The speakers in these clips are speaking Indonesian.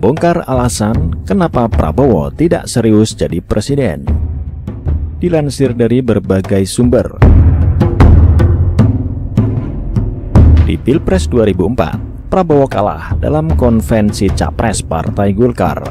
membongkar alasan kenapa Prabowo tidak serius jadi presiden. Dilansir dari berbagai sumber, di Pilpres 2004, Prabowo kalah dalam konvensi Capres Partai Golkar.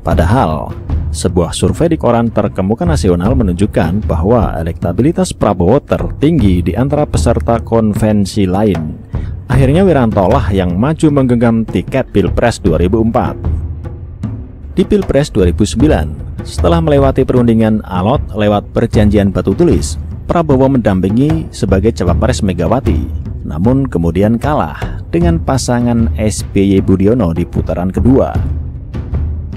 Padahal, sebuah survei di koran terkemuka nasional menunjukkan bahwa elektabilitas Prabowo tertinggi di antara peserta konvensi lain. Akhirnya Wiranto lah yang maju menggenggam tiket Pilpres 2004. Di Pilpres 2009, setelah melewati perundingan alot lewat perjanjian batu tulis, Prabowo mendampingi sebagai cawapres Megawati, namun kemudian kalah dengan pasangan SBY Budiono di putaran kedua.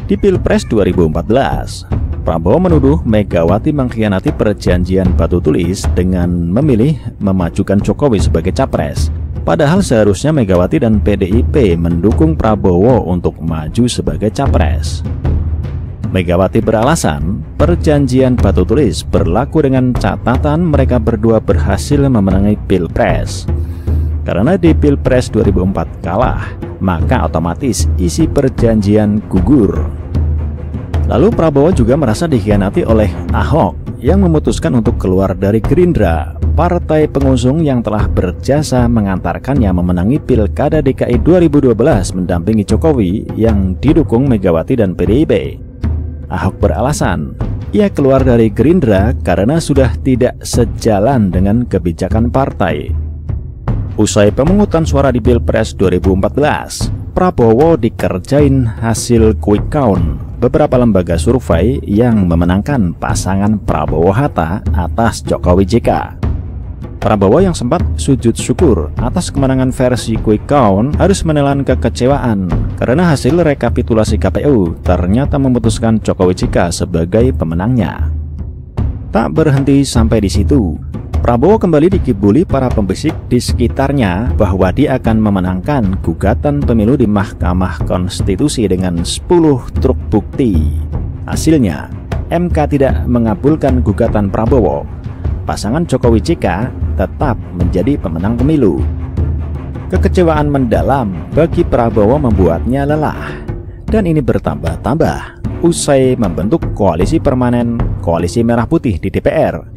Di Pilpres 2014, Prabowo menuduh Megawati mengkhianati perjanjian batu tulis dengan memilih memajukan Jokowi sebagai capres. Padahal seharusnya Megawati dan PDIP mendukung Prabowo untuk maju sebagai capres. Megawati beralasan perjanjian batu tulis berlaku dengan catatan mereka berdua berhasil memenangi Pilpres. Karena di Pilpres 2004 kalah, maka otomatis isi perjanjian gugur. Lalu Prabowo juga merasa dikhianati oleh Ahok yang memutuskan untuk keluar dari Gerindra, partai pengusung yang telah berjasa mengantarkannya memenangi Pilkada DKI 2012 mendampingi Jokowi yang didukung Megawati dan PDIP. Ahok beralasan, ia keluar dari Gerindra karena sudah tidak sejalan dengan kebijakan partai. Usai pemungutan suara di Pilpres 2014, Prabowo dikerjain hasil quick count beberapa lembaga survei yang memenangkan pasangan Prabowo-Hatta atas Jokowi JK. Prabowo yang sempat sujud syukur atas kemenangan versi quick count harus menelan kekecewaan karena hasil rekapitulasi KPU ternyata memutuskan Jokowi JK sebagai pemenangnya. Tak berhenti sampai di situ, Prabowo kembali dikibuli para pembisik di sekitarnya bahwa dia akan memenangkan gugatan pemilu di Mahkamah Konstitusi dengan 10 truk bukti. Hasilnya, MK tidak mengabulkan gugatan Prabowo. Pasangan Jokowi JK tetap menjadi pemenang pemilu. Kekecewaan mendalam bagi Prabowo membuatnya lelah, dan ini bertambah-tambah usai membentuk koalisi permanen Koalisi Merah Putih di DPR.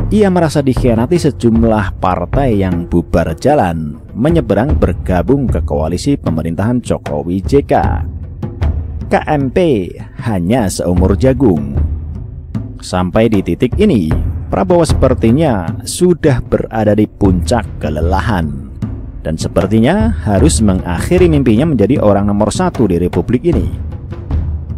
Ia merasa dikhianati sejumlah partai yang bubar jalan menyeberang bergabung ke koalisi pemerintahan Jokowi JK. KMP hanya seumur jagung. Sampai di titik ini, Prabowo sepertinya sudah berada di puncak kelelahan dan sepertinya harus mengakhiri mimpinya menjadi orang nomor 1 di Republik ini.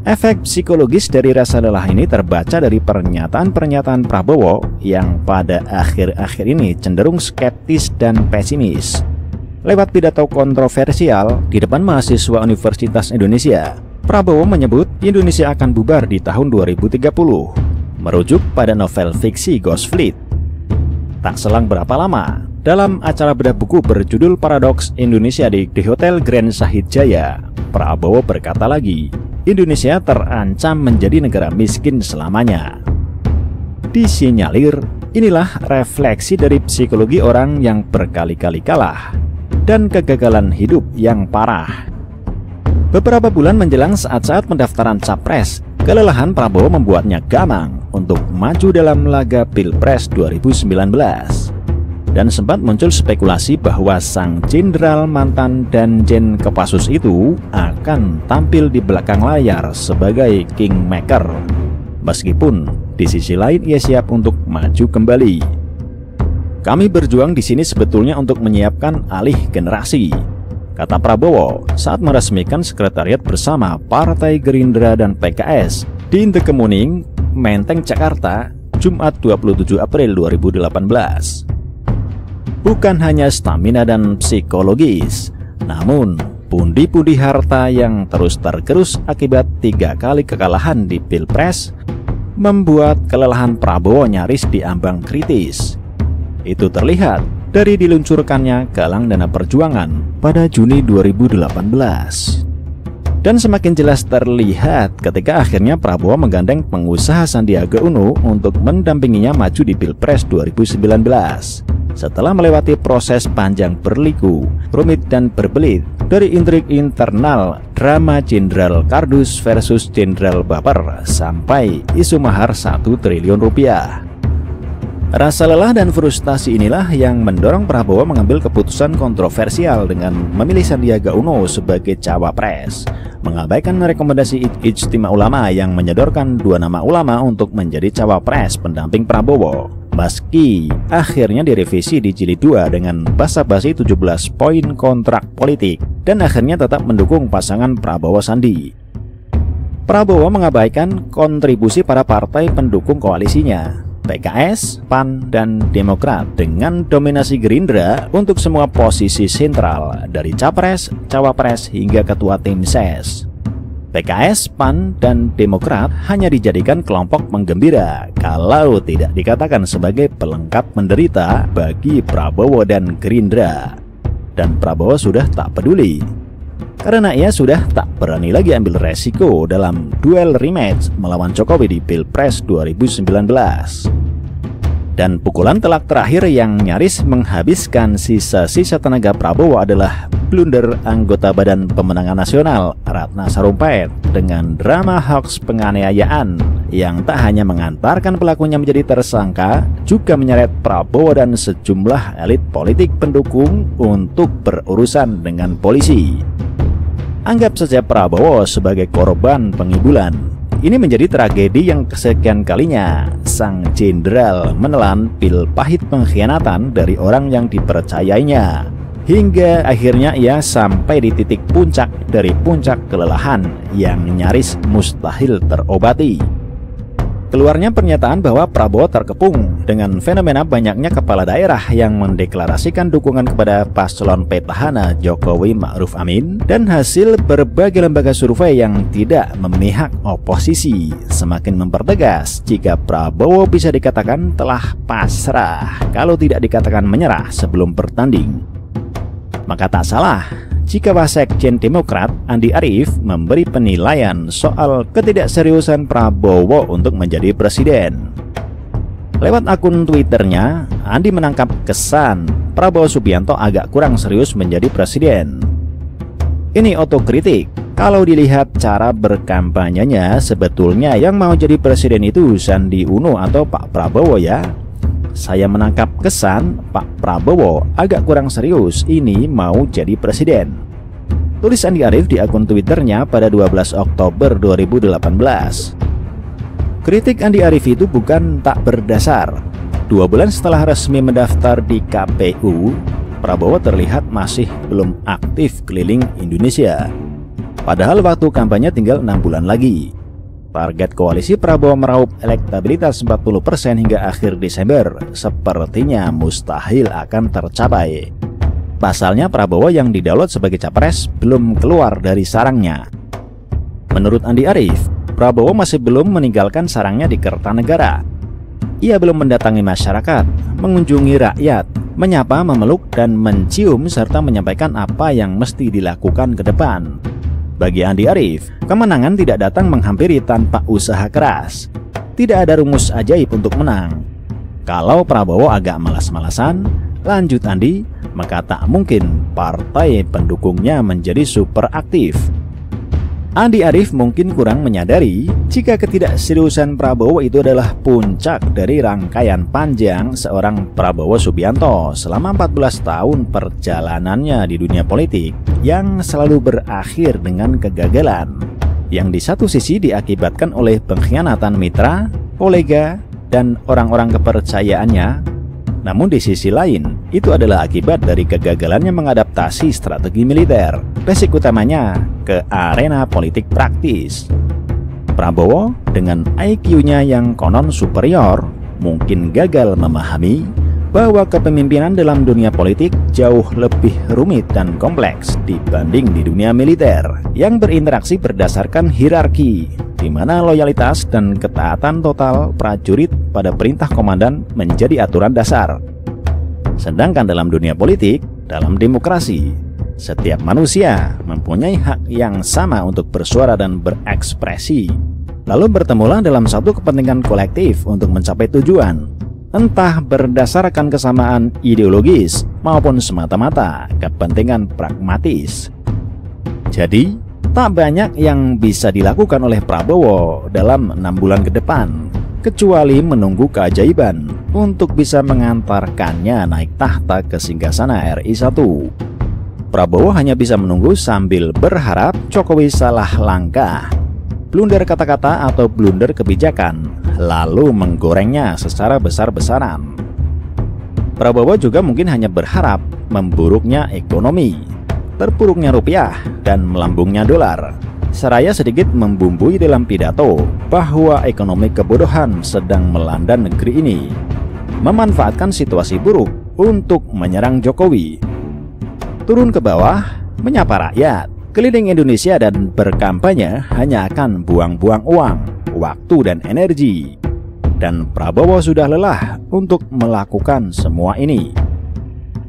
Efek psikologis dari rasa lelah ini terbaca dari pernyataan-pernyataan Prabowo yang pada akhir-akhir ini cenderung skeptis dan pesimis. Lewat pidato kontroversial di depan mahasiswa Universitas Indonesia, Prabowo menyebut Indonesia akan bubar di tahun 2030, merujuk pada novel fiksi Ghost Fleet. Tak selang berapa lama, dalam acara bedah buku berjudul Paradoks Indonesia di Hotel Grand Shahid Jaya, Prabowo berkata lagi, Indonesia terancam menjadi negara miskin selamanya. Disinyalir, inilah refleksi dari psikologi orang yang berkali-kali kalah dan kegagalan hidup yang parah. Beberapa bulan menjelang saat-saat pendaftaran Capres, kelelahan Prabowo membuatnya gamang untuk maju dalam laga Pilpres 2019. Dan sempat muncul spekulasi bahwa sang jenderal mantan Danjen Kopassus itu akan tampil di belakang layar sebagai kingmaker. Meskipun di sisi lain ia siap untuk maju kembali. Kami berjuang di sini sebetulnya untuk menyiapkan alih generasi, kata Prabowo saat meresmikan sekretariat bersama Partai Gerindra dan PKS di Intekemuning, Menteng, Jakarta, Jumat 27 April 2018. Bukan hanya stamina dan psikologis, namun pundi-pundi harta yang terus tergerus akibat 3 kali kekalahan di Pilpres membuat kelelahan Prabowo nyaris di ambang kritis. Itu terlihat dari diluncurkannya galang dana perjuangan pada Juni 2018. Dan semakin jelas terlihat ketika akhirnya Prabowo menggandeng pengusaha Sandiaga Uno untuk mendampinginya maju di Pilpres 2019. Setelah melewati proses panjang berliku, rumit dan berbelit Dari intrik internal, drama Jenderal Kardus versus Jenderal Baper, sampai isu mahar 1 triliun rupiah. Rasa lelah dan frustasi inilah yang mendorong Prabowo mengambil keputusan kontroversial dengan memilih Sandiaga Uno sebagai cawapres, mengabaikan rekomendasi Ijtima Ulama yang menyodorkan 2 nama ulama untuk menjadi cawapres pendamping Prabowo. Meski akhirnya direvisi di jilid 2 dengan basa-basi 17 poin kontrak politik dan akhirnya tetap mendukung pasangan Prabowo Sandi. Prabowo mengabaikan kontribusi para partai pendukung koalisinya, PKS, PAN, dan Demokrat, dengan dominasi Gerindra untuk semua posisi sentral dari capres, cawapres, hingga ketua tim ses. PKS, PAN, dan Demokrat hanya dijadikan kelompok menggembira kalau tidak dikatakan sebagai pelengkap menderita bagi Prabowo dan Gerindra. Dan Prabowo sudah tak peduli, karena ia sudah tak berani lagi ambil resiko dalam duel rematch melawan Jokowi di Pilpres 2019. Dan pukulan telak terakhir yang nyaris menghabiskan sisa-sisa tenaga Prabowo adalah blunder anggota Badan Pemenangan Nasional Ratna Sarumpait dengan drama hoax penganiayaan yang tak hanya mengantarkan pelakunya menjadi tersangka, juga menyeret Prabowo dan sejumlah elit politik pendukung untuk berurusan dengan polisi. Anggap saja Prabowo sebagai korban pengibulan. Ini menjadi tragedi yang kesekian kalinya sang jenderal menelan pil pahit pengkhianatan dari orang yang dipercayainya, hingga akhirnya ia sampai di titik puncak dari puncak kelelahan yang nyaris mustahil terobati. Keluarnya pernyataan bahwa Prabowo terkepung dengan fenomena banyaknya kepala daerah yang mendeklarasikan dukungan kepada paslon petahana Jokowi Ma'ruf Amin, dan hasil berbagai lembaga survei yang tidak memihak oposisi semakin mempertegas jika Prabowo bisa dikatakan telah pasrah kalau tidak dikatakan menyerah sebelum bertanding. Maka tak salah jika Wasekjen Demokrat Andi Arief memberi penilaian soal ketidakseriusan Prabowo untuk menjadi presiden. Lewat akun Twitternya, Andi menangkap kesan Prabowo Subianto agak kurang serius menjadi presiden. Ini otokritik. Kalau dilihat cara berkampanyenya, sebetulnya yang mau jadi presiden itu Sandi Uno atau Pak Prabowo ya. Saya menangkap kesan Pak Prabowo agak kurang serius ini mau jadi presiden, tulis Andi Arief di akun Twitternya pada 12 Oktober 2018. Kritik Andi Arief itu bukan tak berdasar. 2 bulan setelah resmi mendaftar di KPU, Prabowo terlihat masih belum aktif keliling Indonesia. Padahal waktu kampanye tinggal 6 bulan lagi. Target koalisi Prabowo meraup elektabilitas 40% hingga akhir Desember sepertinya mustahil akan tercapai. Pasalnya Prabowo yang didaulat sebagai capres belum keluar dari sarangnya. Menurut Andi Arief, Prabowo masih belum meninggalkan sarangnya di Kertanegara. Ia belum mendatangi masyarakat, mengunjungi rakyat, menyapa, memeluk, dan mencium serta menyampaikan apa yang mesti dilakukan ke depan. Bagi Andi Arief, kemenangan tidak datang menghampiri tanpa usaha keras. Tidak ada rumus ajaib untuk menang. Kalau Prabowo agak malas-malasan, lanjut Andi, maka tak mungkin partai pendukungnya menjadi super aktif. Andi Arief mungkin kurang menyadari jika ketidakseriusan Prabowo itu adalah puncak dari rangkaian panjang seorang Prabowo Subianto selama 14 tahun perjalanannya di dunia politik yang selalu berakhir dengan kegagalan, yang di satu sisi diakibatkan oleh pengkhianatan mitra, kolega, dan orang-orang kepercayaannya. Namun di sisi lain, itu adalah akibat dari kegagalannya mengadaptasi strategi militer, basic utamanya ke arena politik praktis. Prabowo dengan IQ-nya yang konon superior, mungkin gagal memahami bahwa kepemimpinan dalam dunia politik jauh lebih rumit dan kompleks dibanding di dunia militer yang berinteraksi berdasarkan hierarki, di mana loyalitas dan ketaatan total prajurit pada perintah komandan menjadi aturan dasar. Sedangkan dalam dunia politik, dalam demokrasi, setiap manusia mempunyai hak yang sama untuk bersuara dan berekspresi. Lalu bertemulah dalam satu kepentingan kolektif untuk mencapai tujuan, entah berdasarkan kesamaan ideologis maupun semata-mata kepentingan pragmatis. Jadi, tak banyak yang bisa dilakukan oleh Prabowo dalam 6 bulan ke depan, kecuali menunggu keajaiban untuk bisa mengantarkannya naik tahta ke singgasana RI 1. Prabowo hanya bisa menunggu sambil berharap Jokowi salah langkah, blunder kata-kata atau blunder kebijakan, lalu menggorengnya secara besar-besaran. Prabowo juga mungkin hanya berharap memburuknya ekonomi, terpuruknya rupiah, dan melambungnya dolar, seraya sedikit membumbui dalam pidato bahwa ekonomi kebodohan sedang melanda negeri ini, memanfaatkan situasi buruk untuk menyerang Jokowi. Turun ke bawah, menyapa rakyat, keliling Indonesia dan berkampanye hanya akan buang-buang uang, waktu, dan energi. Dan Prabowo sudah lelah untuk melakukan semua ini.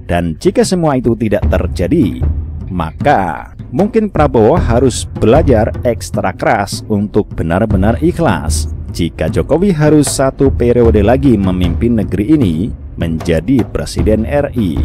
Dan jika semua itu tidak terjadi, maka mungkin Prabowo harus belajar ekstra keras untuk benar-benar ikhlas jika Jokowi harus 1 periode lagi memimpin negeri ini menjadi Presiden RI.